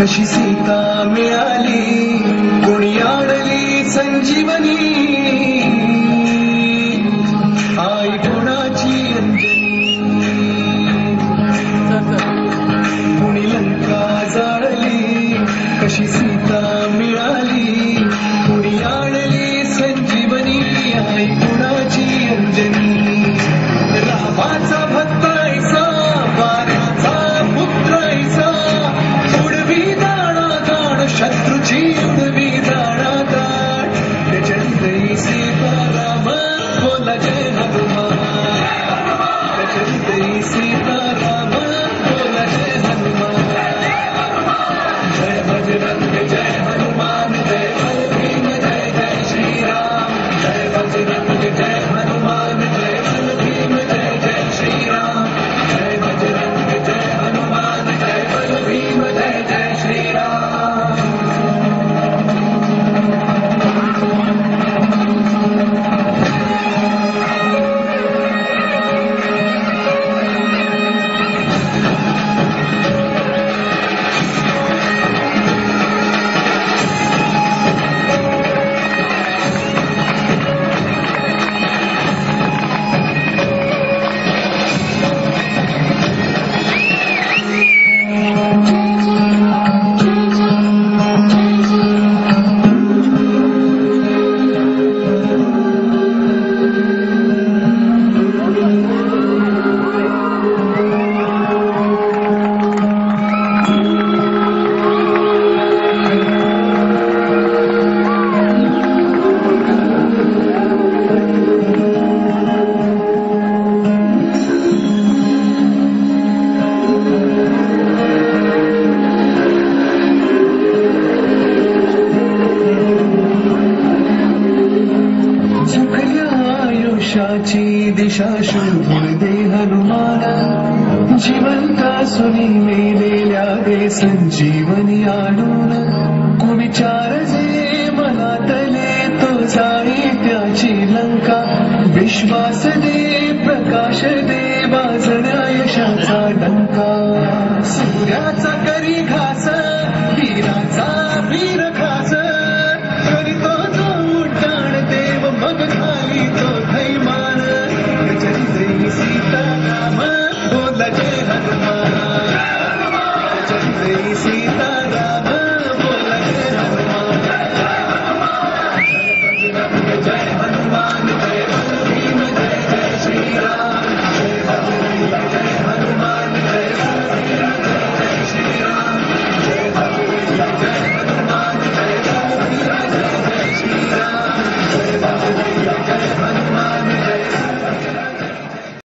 कशी सीता मिळाली कोणी आणली संजीवनी आई कोणाची अंजनी कुणी लंका जाळली कशी सीता मिळाली कुणी आणली संजीवनी आई कोणाची अंजनी रामाचा भक्त ऐसा वाऱ्याचा पुत्र ऐसा उडवी दाणा दाण शत्रूची उडवी दाणा दाण त्याच्यातही सीताराम बोला जय हनुमान त्याच्यातही सीताराम बोला जय हनुमान जय बजरंग जय हनुमान जय बल भीम जय जय श्रीराम जय बजरंग जय हनुमान जय बल भीम जय जय श्रीराम जय बजरंग जय हनुमान जय बल भीम जय जय श्रीराम आयुष्याची दिशा शोधून दे हनुमान जिवंत सुनी मेलेल्या दे संजीवनी आणून कुविचार जे मनातले तो जाई त्याची लंका विश्वास दे प्रकाश दे